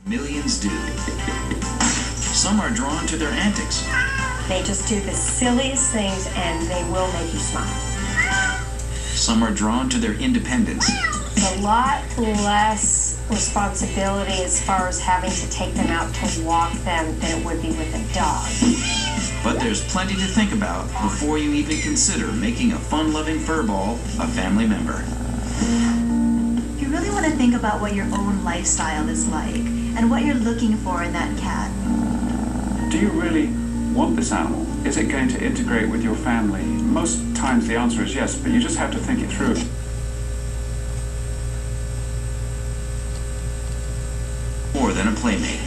Millions do. Some are drawn to their antics. They just do the silliest things and they will make you smile. Some are drawn to their independence. A lot less responsibility as far as having to take them out to walk them than it would be with a dog. But there's plenty to think about before you even consider making a fun-loving furball a family member. You really want to think about what your own lifestyle is like and what you're looking for in that cat. Do you really want this animal? Is it going to integrate with your family? Most times the answer is yes, but you just have to think it through. More than a playmate.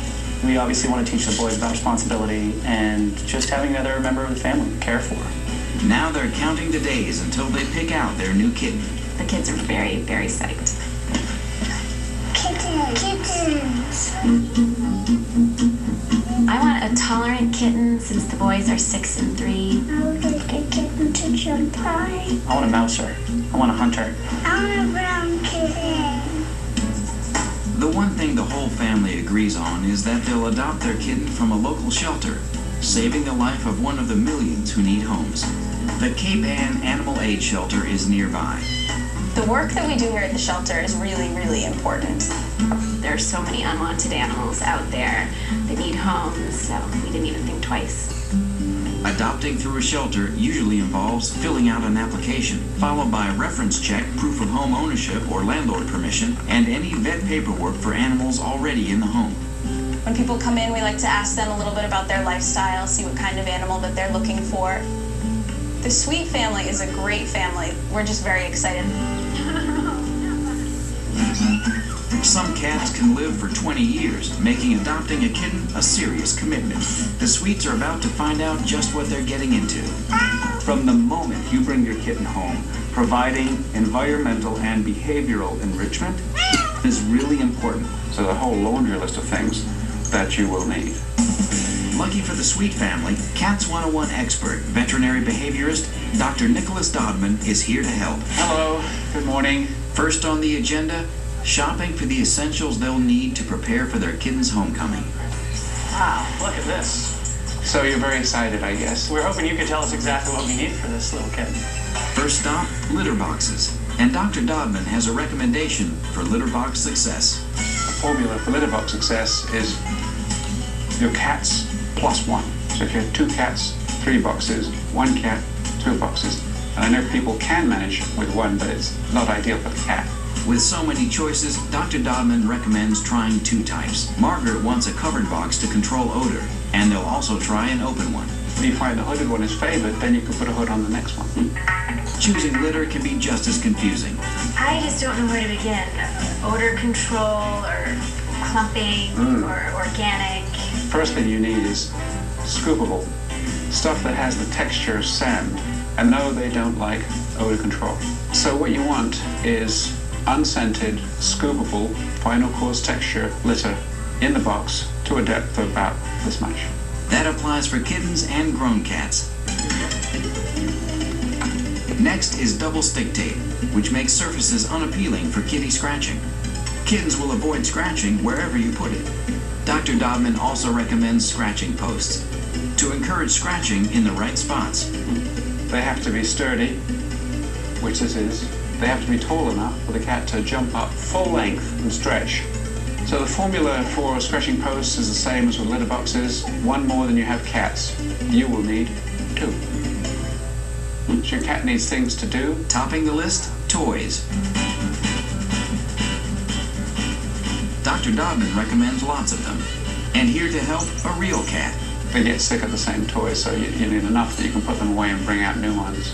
We obviously want to teach the boys about responsibility and just having another member of the family to care for. Now they're counting the days until they pick out their new kitten. The kids are very, very psyched. Kittens. I want a tolerant kitten since the boys are 6 and 3. I would like a kitten to jump high. I want a mouser. I want a hunter. I want a brown kitten. The one thing the whole family agrees on is that they'll adopt their kitten from a local shelter, saving the life of one of the millions who need homes. The Cape Ann Animal Aid Shelter is nearby. The work that we do here at the shelter is really, really important. There are so many unwanted animals out there that need homes, so we didn't even think twice. Adopting through a shelter usually involves filling out an application, followed by a reference check, proof of home ownership or landlord permission, and any vet paperwork for animals already in the home. When people come in, we like to ask them a little bit about their lifestyle, see what kind of animal that they're looking for. The Sweet family is a great family. We're just very excited. Some cats can live for 20 years, making adopting a kitten a serious commitment. The Sweets are about to find out just what they're getting into. From the moment you bring your kitten home, providing environmental and behavioral enrichment is really important. So the whole laundry list of things that you will need. Lucky for the Sweet family, Cats 101 expert, veterinary behaviorist, Dr. Nicholas Dodman is here to help. Hello, good morning. First on the agenda, shopping for the essentials they'll need to prepare for their kitten's homecoming. Wow, look at this. So you're very excited, I guess. We're hoping you could tell us exactly what we need for this little kitten. First stop, litter boxes. And Dr. Dodman has a recommendation for litter box success. The formula for litter box success is your cats plus 1. So if you have 2 cats, 3 boxes, 1 cat, 2 boxes. And I know people can manage with 1, but it's not ideal for the cat. With so many choices, Dr. Dodman recommends trying 2 types. Margaret wants a covered box to control odor, and they'll also try an open one. If you find the hooded one is favored, then you can put a hood on the next one. Choosing litter can be just as confusing. I just don't know where to begin. Odor control or clumping or organic. First thing you need is scoopable. Stuff that has the texture of sand. And no, they don't like odor control. So what you want is unscented, scoopable, final course texture litter in the box to a depth of about this much. That applies for kittens and grown cats. Next is double stick tape, which makes surfaces unappealing for kitty scratching. Kittens will avoid scratching wherever you put it. Dr. Dodman also recommends scratching posts to encourage scratching in the right spots. They have to be sturdy, which this is. They have to be tall enough for the cat to jump up full length and stretch. So the formula for scratching posts is the same as with litter boxes. 1 more than you have cats. You will need 2. So your cat needs things to do. Topping the list, toys. Dr. Dodman recommends lots of them. And here to help, a real cat. They get sick of the same toys, so you need enough that you can put them away and bring out new ones.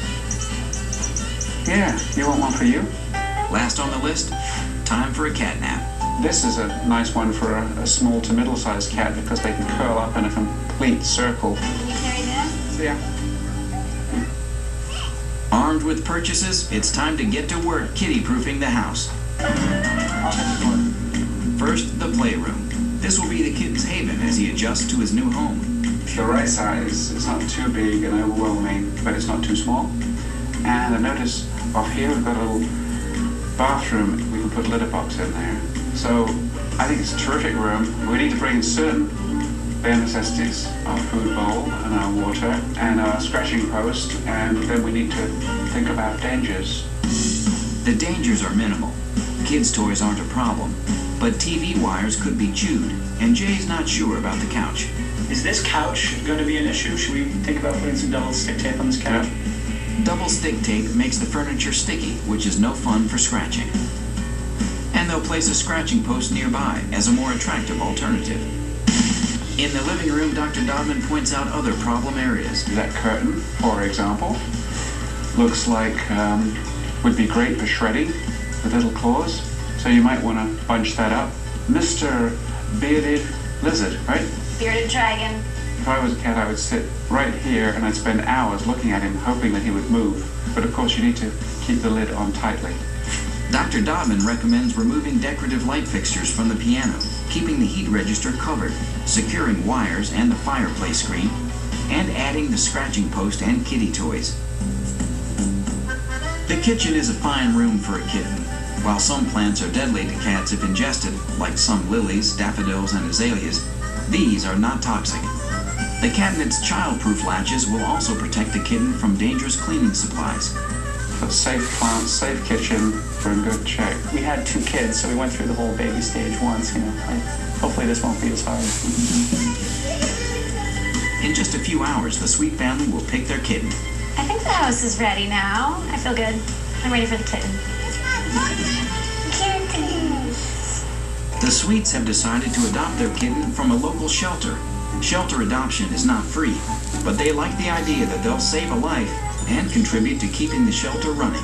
Yeah, you want one for you? Last on the list, time for a cat nap. This is a nice one for a small to middle-sized cat because they can curl up in a complete circle. Can you carry this? Yeah. Armed with purchases, it's time to get to work kitty-proofing the house. First, the playroom. This will be the kitten's haven as he adjusts to his new home. The right size, it's not too big and overwhelming, but it's not too small. And I notice off here we've got a little bathroom. We can put a litter box in there. So I think it's a terrific room. We need to bring in certain bare necessities, our food bowl and our water and our scratching post, and then we need to think about dangers. The dangers are minimal. Kids' toys aren't a problem, but TV wires could be chewed, and Jay's not sure about the couch. Is this couch going to be an issue? Should we think about putting some double stick tape on this couch? Double stick tape makes the furniture sticky, which is no fun for scratching. And they'll place a scratching post nearby as a more attractive alternative. In the living room, Dr. Dodman points out other problem areas. That curtain, for example, looks like would be great for shredding with little claws, so you might want to bunch that up. Mr. Bearded Lizard, right? Bearded dragon. If I was a cat, I would sit right here and I'd spend hours looking at him, hoping that he would move. But of course, you need to keep the lid on tightly. Dr. Dodman recommends removing decorative light fixtures from the piano, keeping the heat register covered, securing wires and the fireplace screen, and adding the scratching post and kitty toys. The kitchen is a fine room for a kitten. While some plants are deadly to cats if ingested, like some lilies, daffodils, and azaleas, these are not toxic. The cabinet's child-proof latches will also protect the kitten from dangerous cleaning supplies. But safe plants, safe kitchen, we're in good shape. We had 2 kids, so we went through the whole baby stage once, hopefully this won't be as hard. In just a few hours, the Sweet family will pick their kitten. I think the house is ready now. I feel good. I'm ready for the kitten. The Sweets have decided to adopt their kitten from a local shelter. Shelter adoption is not free, but they like the idea that they'll save a life and contribute to keeping the shelter running.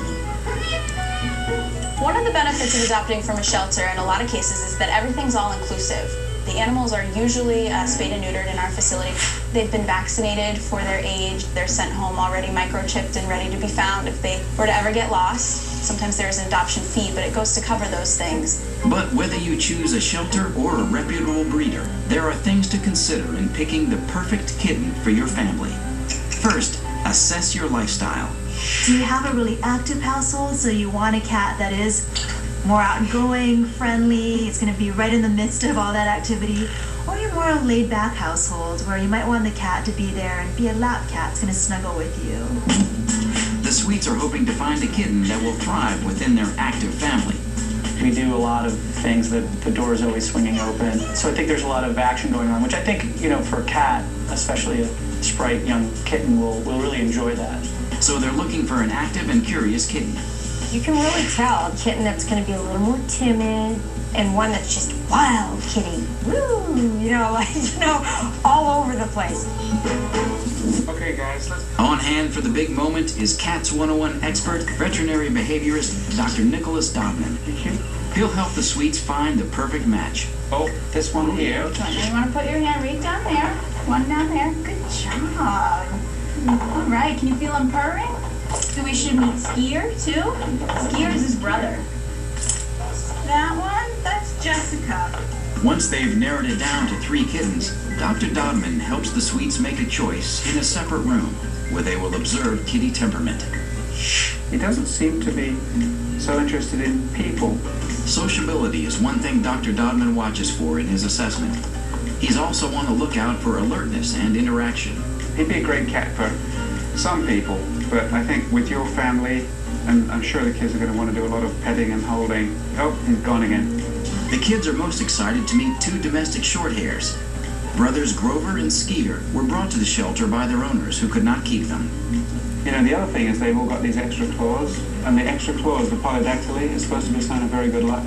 One of the benefits of adopting from a shelter in a lot of cases is that everything's all-inclusive. The animals are usually spayed and neutered in our facility. They've been vaccinated for their age. They're sent home already microchipped and ready to be found if they were to ever get lost. Sometimes there's an adoption fee, but it goes to cover those things. But whether you choose a shelter or a reputable breeder, there are things to consider in picking the perfect kitten for your family. First, assess your lifestyle. Do you have a really active household, so you want a cat that is more outgoing, friendly, it's going to be right in the midst of all that activity? Or you're more a laid-back household where you might want the cat to be there and be a lap cat, it's going to snuggle with you. The Sweets are hoping to find a kitten that will thrive within their active family. We do a lot of things that the door is always swinging open. So I think there's a lot of action going on, which I think, for a cat, especially a Sprite young kitten, will really enjoy that. So they're looking for an active and curious kitten. You can really tell a kitten that's going to be a little more timid and one that's just wild kitty. Woo! All over the place. Okay, guys, let's... On hand for the big moment is Cats 101 expert, veterinary behaviorist, Dr. Nicholas Dodman. He'll help the Sweets find the perfect match. Oh, this one here. You want to put your hand right down there. One down there. Good job. All right, can you feel him purring? So we should meet Skier, too. Skier is his brother. That one, that's Jessica. Once they've narrowed it down to 3 kittens, Dr. Dodman helps the Sweets make a choice in a separate room where they will observe kitty temperament. He doesn't seem to be so interested in people. Sociability is one thing Dr. Dodman watches for in his assessment. He's also on the lookout for alertness and interaction. He'd be a great cat for some people, but I think with your family, and I'm sure the kids are going to want to do a lot of petting and holding. Oh, he's gone again. The kids are most excited to meet 2 domestic shorthairs. Brothers Grover and Skeeter were brought to the shelter by their owners who could not keep them. The other thing is they've all got these extra claws, and the extra claws, the polydactyly, is supposed to be a sign of very good luck.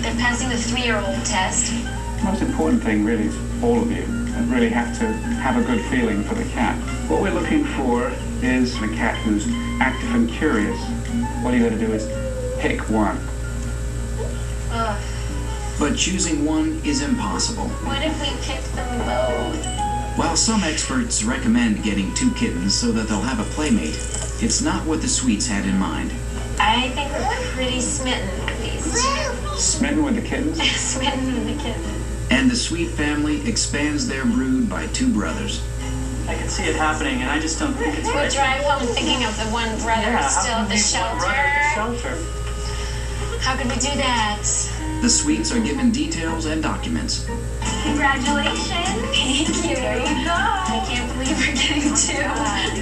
They're passing the 3-year-old test. The most important thing really is all of you really have to have a good feeling for the cat. What we're looking for is a cat who's active and curious. All you got to do is pick one. But choosing one is impossible. What if we picked them both? While some experts recommend getting 2 kittens so that they'll have a playmate, it's not what the Sweets had in mind. I think we're pretty smitten with these 2. Smitten with the kittens? Smitten with the kittens. And the Sweet family expands their brood by 2 brothers. I can see it happening, and I just don't think it's right. We'll drive home thinking of the one brother still at the shelter. Brother at the shelter. How could we do that? The suites are given details and documents. Congratulations. Thank you. There you go. I can't believe we're getting two.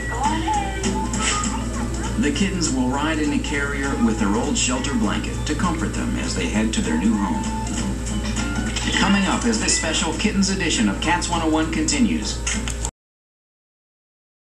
Go on in. The kittens will ride in a carrier with their old shelter blanket to comfort them as they head to their new home. Coming up as this special Kittens edition of Cats 101 continues,